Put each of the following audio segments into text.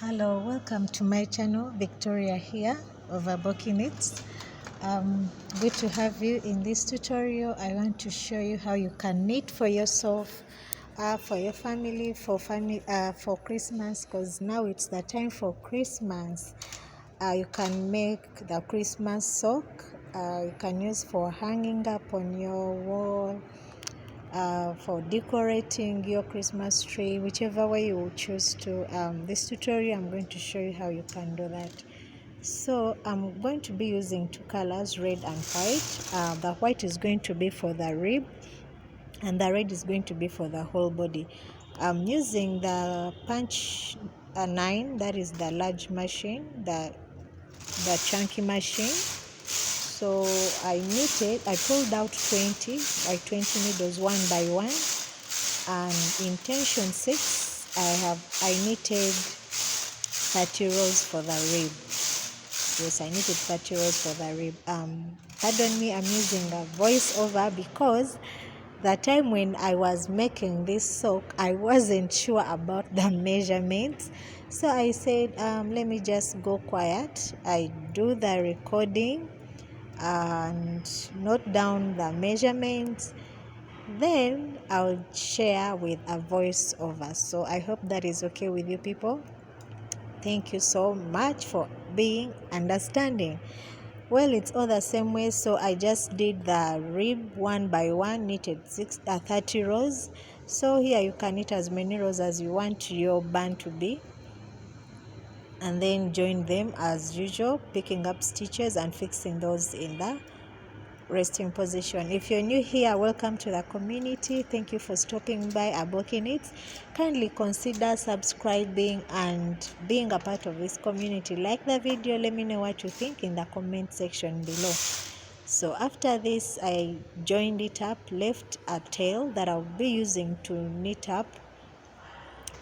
Hello, welcome to my channel. Victoria here of Aboki Knits. Good to have you in this tutorial. I want to show you how you can knit for yourself, for your family, for Christmas, because now it's the time for Christmas. You can make the Christmas sock. You can use for hanging up on your wall, for decorating your Christmas tree, whichever way you choose to. This tutorial I'm going to show you how you can do that. So I'm going to be using two colors, red and white. The white is going to be for the rib and the red is going to be for the whole body. I'm using the punch 9, that is the large machine, the chunky machine. So I pulled out 20 needles one by one, and in tension 6 I knitted 30 rows for the rib. Yes, I knitted 30 rows for the rib. Pardon me, I'm using a voiceover because the time when I was making this sock, I wasn't sure about the measurements. So I said, let me just go quiet. I do the recording and note down the measurements. Then I'll share with a voiceover. So I hope that is okay with you people. Thank you so much for being understanding. Well, it's all the same way, so I just did the rib one by one, knitted 30 rows. So here you can knit as many rows as you want your band to be, and then join them as usual, picking up stitches and fixing those in the resting position. If you're new here, welcome to the community. Thank you for stopping by Aboki Knits. Kindly consider subscribing and being a part of this community. Like the video, let me know what you think in the comment section below. So after this, I joined it up, left a tail that I'll be using to knit up,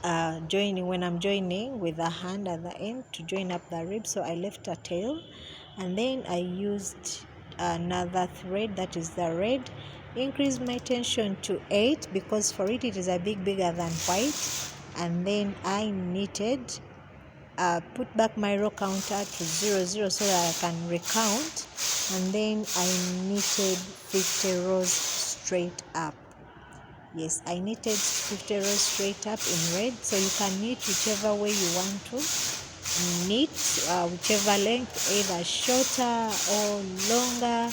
when I'm joining with the hand at the end to join up the rib. So I left a tail, and then I used another thread, that is the red, increased my tension to 8 because for it is a bit bigger than white, and then I knitted, put back my row counter to 00 so that I can recount, and then I knitted 50 rows straight up. Yes, I knitted 50 rows straight up in red, so you can knit whichever way you want to knit, whichever length, either shorter or longer.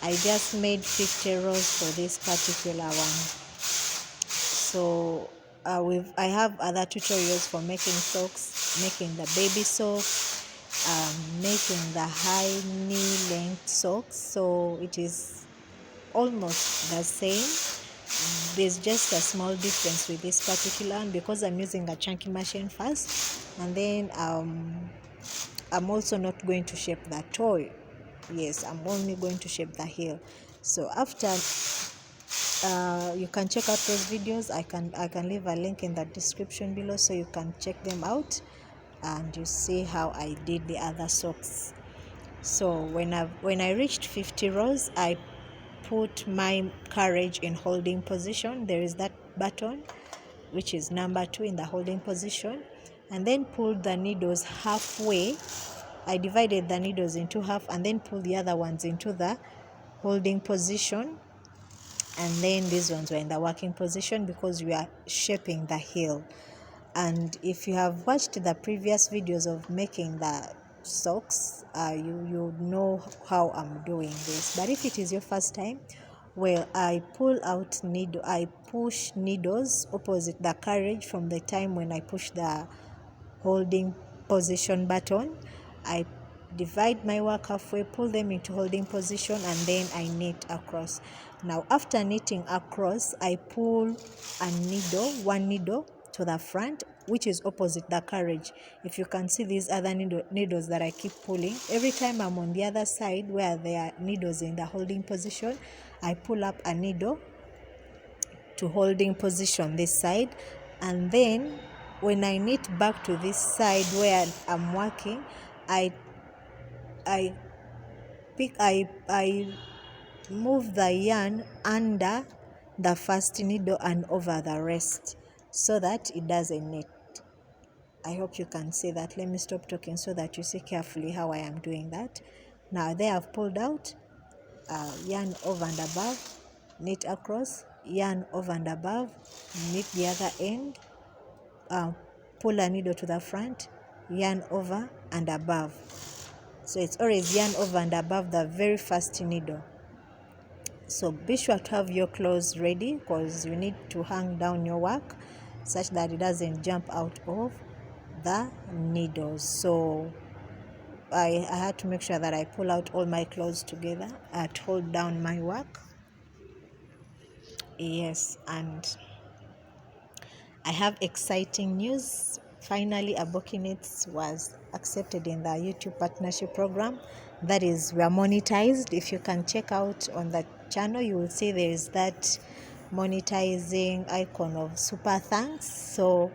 I just made 50 rows for this particular one. So I have other tutorials for making socks, making the baby socks, making the high knee length socks, so it is almost the same. There's just a small difference with this particular one because I'm using a chunky machine first, and then I'm also not going to shape the toe. Yes, I'm only going to shape the heel. So after you can check out those videos. I can leave a link in the description below so you can check them out and you see how I did the other socks. So when I reached 50 rows, I put my carriage in holding position. There is that button which is number 2 in the holding position, and then pulled the needles halfway. I divided the needles into half and then pulled the other ones into the holding position, and then these ones were in the working position because we are shaping the heel. And if you have watched the previous videos of making the socks, you know how I'm doing this. But if it is your first time, well, I push needles opposite the carriage from the time when I push the holding position button. I divide my work halfway, pull them into holding position, and then I knit across. Now after knitting across, I pull one needle to the front, which is opposite the carriage. If you can see these other needles that I keep pulling, every time I'm on the other side where there are needles in the holding position, I pull up a needle to holding position this side, and then when I knit back to this side where I'm working, I move the yarn under the first needle and over the rest so that it doesn't knit. I hope you can see that. Let me stop talking so that you see carefully how I am doing that. Now there I've pulled out, yarn over and above, knit across, yarn over and above, knit the other end, pull a needle to the front, yarn over and above. So it's always yarn over and above the very first needle. So be sure to have your clothes ready, because you need to hang down your work such that it doesn't jump out of the needles. So I had to make sure that I pull out all my clothes together and hold down my work. Yes, and I have exciting news. Finally, Aboki Knits was accepted in the YouTube partnership program. That is, we are monetized. If you can check out on the channel, you will see there is that monetizing icon of super thanks. So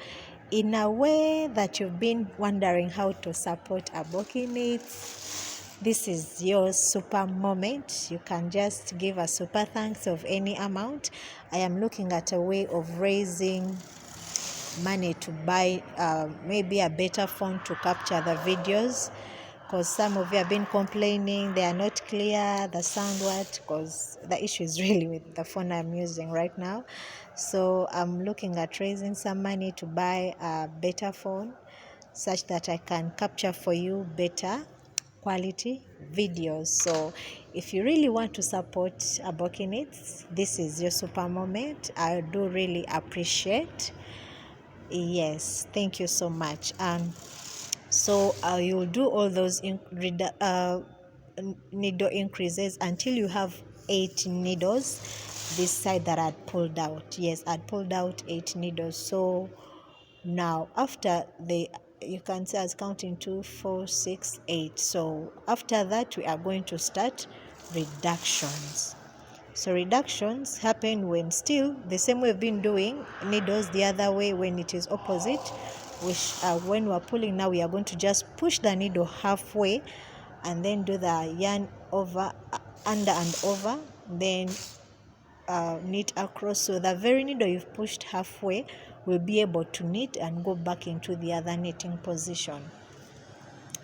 in a way that you've been wondering how to support Aboki Knits, this is your super moment. You can just give a super thanks of any amount. I am looking at a way of raising money to buy maybe a better phone to capture the videos, because some of you have been complaining they are not clear, the sound because the issue is really with the phone I'm using right now. So I'm looking at raising some money to buy a better phone such that I can capture for you better quality videos. So if you really want to support Aboki Knits, this is your super moment. I do really appreciate. Yes, thank you so much. So you'll do all those needle increases until you have 8 needles this side that I'd pulled out. Yes, I'd pulled out 8 needles. So now after you can see I was counting 2, 4, 6, 8. So after that we are going to start reductions. So reductions happen when still the same way we've been doing needles the other way, when it is opposite, which when we're pulling now, we are going to just push the needle halfway and then do the yarn over, under and over, then knit across. So the very needle you've pushed halfway will be able to knit and go back into the other knitting position.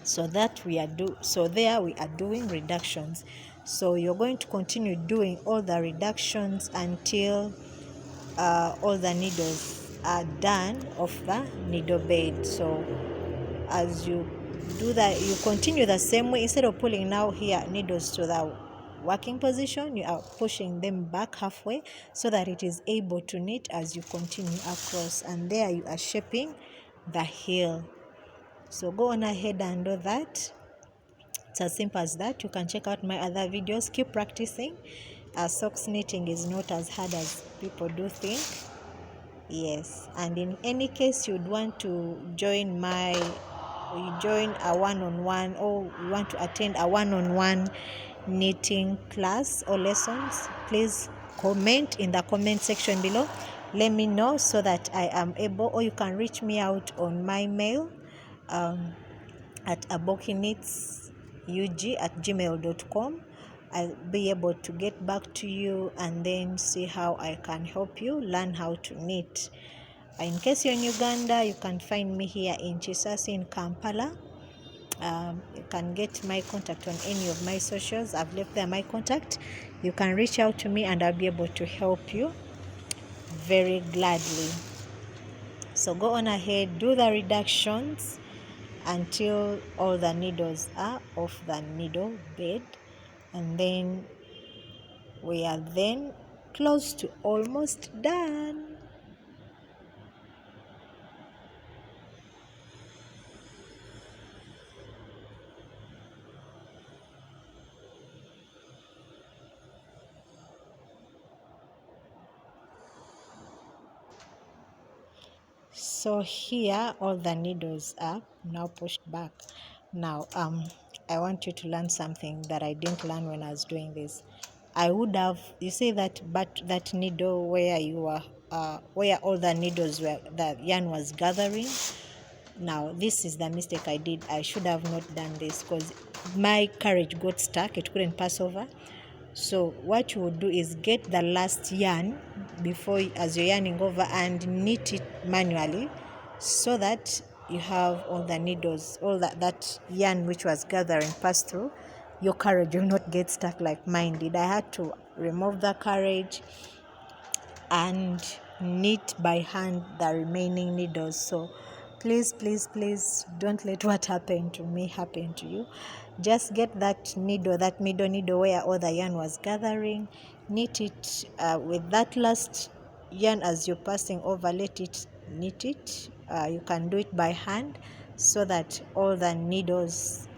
So that there we are doing reductions. So you're going to continue doing all the reductions until all the needles are done of the needle bed. So as you do that, you continue the same way. Instead of pulling now here needles to the working position, you are pushing them back halfway so that it is able to knit as you continue across, and there you are shaping the heel. So go on ahead and do that. It's as simple as that. You can check out my other videos. Keep practicing. Socks knitting is not as hard as people do think. Yes, and in any case you'd want to join a one-on-one, or you want to attend a one-on-one knitting class or lessons, please comment in the comment section below. Let me know so that I am able, or you can reach me out on my mail at abokinitsug@gmail.com. I'll be able to get back to you and then see how I can help you learn how to knit. In case you're in Uganda, you can find me here in Chisasi in Kampala. You can get my contact on any of my socials. I've left there my contact. You can reach out to me and I'll be able to help you very gladly. So go on ahead, do the reductions until all the needles are off the needle bed, and then we are then close to almost done. So here all the needles are now pushed back. Now I want you to learn something that I didn't learn when I was doing this. I would have, you see that needle where you were where all the needles were, the yarn was gathering. Now this is the mistake I did. I should have not done this because my carriage got stuck, it couldn't pass over. So what you would do is get the last yarn before, as you're yarning over, and knit it manually so that you have all the needles, all that yarn which was gathering pass through, your carriage will not get stuck like mine did. I had to remove the carriage and knit by hand the remaining needles. So please don't let what happened to me happen to you. Just get that needle, that middle needle where all the yarn was gathering, knit it with that last yarn as you're passing over, let it knit it. You can do it by hand so that all the needles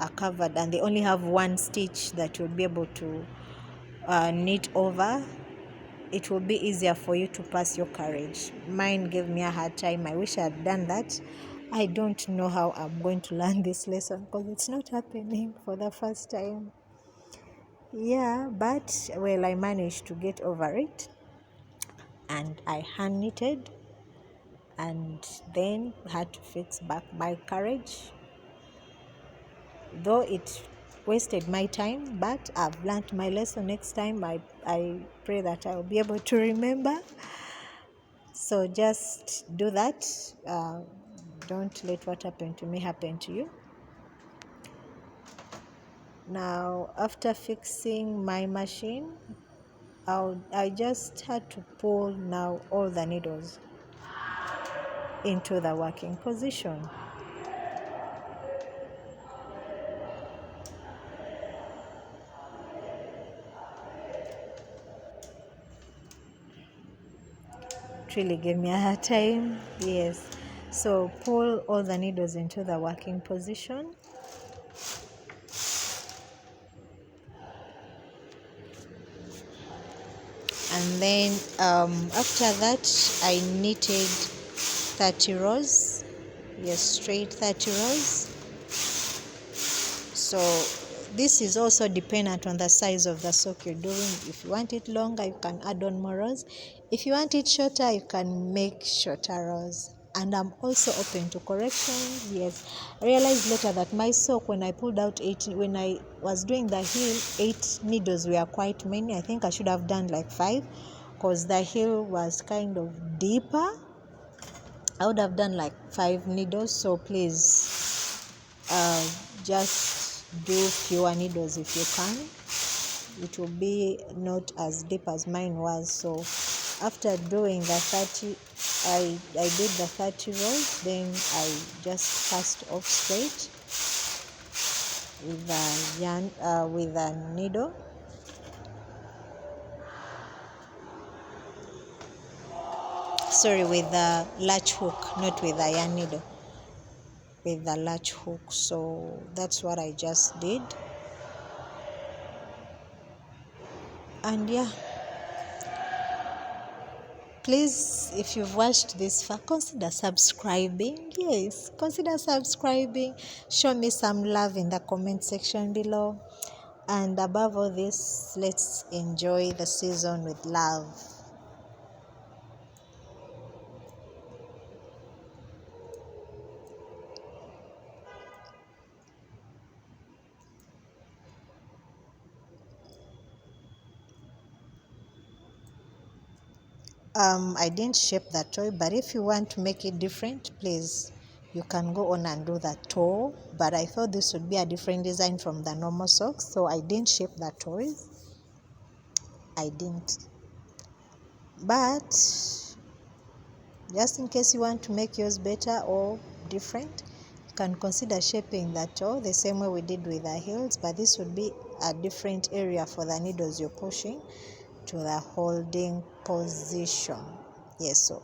are covered and they only have one stitch that you'll be able to knit over. It will be easier for you to pass your carriage. Mine gave me a hard time. I wish I had done that. I don't know how I'm going to learn this lesson because it's not happening for the first time. Yeah, but well, I managed to get over it and I hand knitted and then had to fix back my carriage. Though it wasted my time, but I've learned my lesson. Next time I pray that I'll be able to remember. So just do that. Don't let what happened to me happen to you. Now, after fixing my machine, I just had to pull now all the needles into the working position. It really gave me a hard time. Yes. So pull all the needles into the working position. And then after that I knitted 30 rows. Yes, straight 30 rows. So this is also dependent on the size of the sock you're doing. If you want it longer, you can add on more rows. If you want it shorter, you can make shorter rows. And I'm also open to corrections. Yes, I realized later that my sock, when I pulled out 8, when I was doing the heel, 8 needles were quite many. I think I should have done like 5 because the heel was kind of deeper. I would have done like 5 needles. So please just do fewer needles if you can. It will be not as deep as mine was. So after doing the 30, I did the 30 rows, then I just cast off straight with the yarn, with the needle. Sorry, with the latch hook, not with the yarn needle, with the latch hook. So that's what I just did. And yeah, please, if you've watched this far, consider subscribing. Yes, consider subscribing. Show me some love in the comment section below. And above all this, let's enjoy the season with love. I didn't shape the toe, but if you want to make it different, please, you can go on and do the toe. But I thought this would be a different design from the normal socks, so I didn't shape the toes. I didn't. But just in case you want to make yours better or different, you can consider shaping the toe the same way we did with the heels, but this would be a different area for the needles you're pushing to the holding position. Yes, so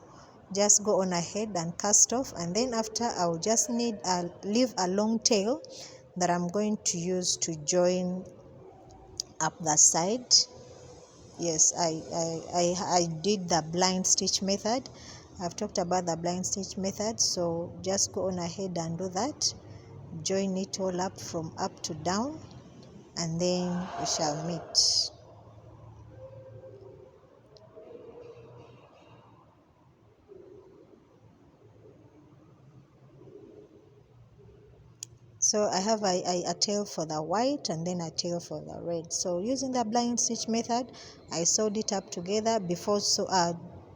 just go on ahead and cast off, and then after I'll just leave a long tail that I'm going to use to join up the side. Yes, I did the blind stitch method. I've talked about the blind stitch method, so just go on ahead and do that. Join it all up from up to down, and then we shall meet. So I have a tail for the white and then a tail for the red. So using the blind stitch method, I sewed it up together before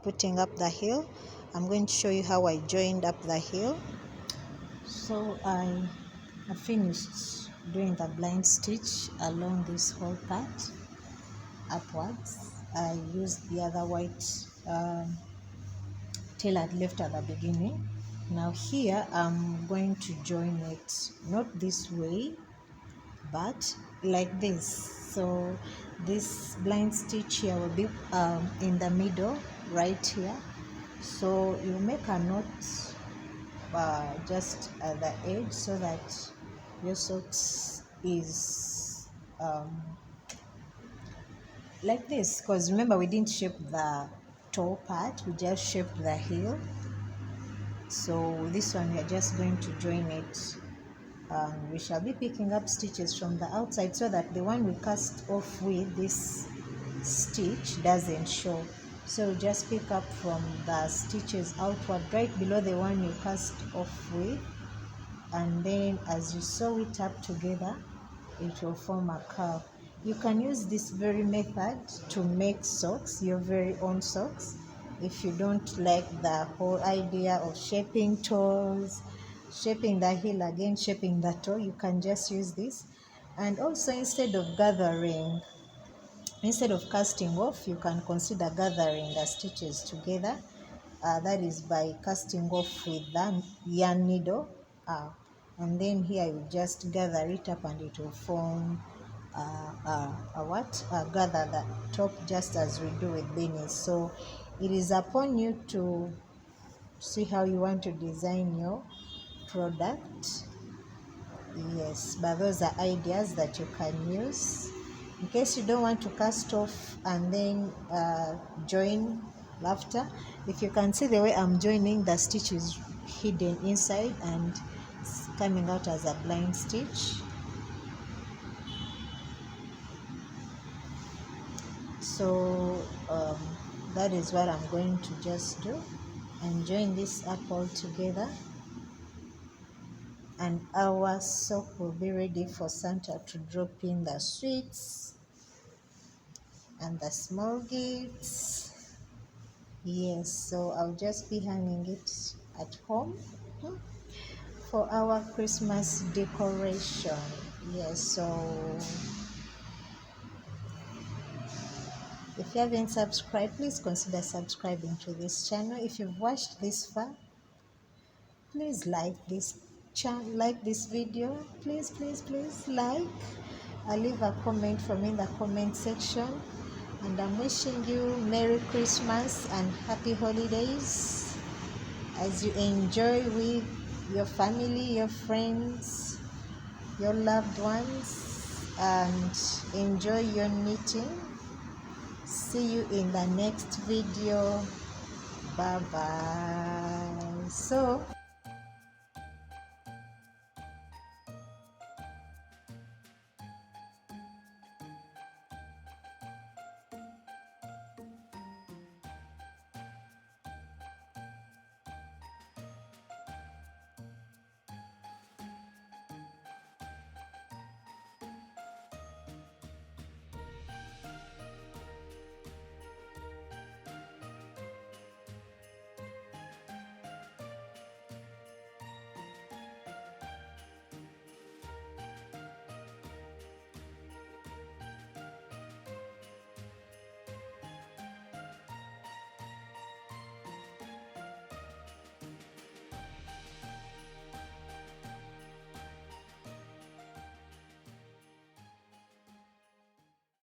putting up the heel. I'm going to show you how I joined up the heel. So I have finished doing the blind stitch along this whole part upwards. I used the other white tail I'd left at the beginning. Now here I'm going to join it not this way but like this. So this blind stitch here will be in the middle right here. So you make a knot just at the edge so that your socks is like this, because remember we didn't shape the toe part, we just shaped the heel. So this one we are just going to join it. We shall be picking up stitches from the outside so that the one we cast off with this stitch doesn't show. So just pick up from the stitches outward right below the one you cast off with, and then as you sew it up together it will form a curve. You can use this very method to make socks, your very own socks. If you don't like the whole idea of shaping toes, shaping the heel again, shaping the toe, you can just use this. And also instead of casting off, you can consider gathering the stitches together. That is by casting off with the yarn needle, and then here you just gather it up and it will form gather the top just as we do with beanies. So it is upon you to see how you want to design your product. Yes, but those are ideas that you can use in case you don't want to cast off and then join after. If you can see the way I'm joining, the stitch is hidden inside and it's coming out as a blind stitch. So that is what I'm going to just do and join this up all together, and our sock will be ready for Santa to drop in the sweets and the small gifts. Yes, so I'll just be hanging it at home for our Christmas decoration. Yes, so if you haven't subscribed, please consider subscribing to this channel. If you've watched this far, please like this video. Please like. Leave a comment from in the comment section, and I'm wishing you Merry Christmas and Happy Holidays as you enjoy with your family, your friends, your loved ones, and enjoy your knitting. See you in the next video. Bye bye. So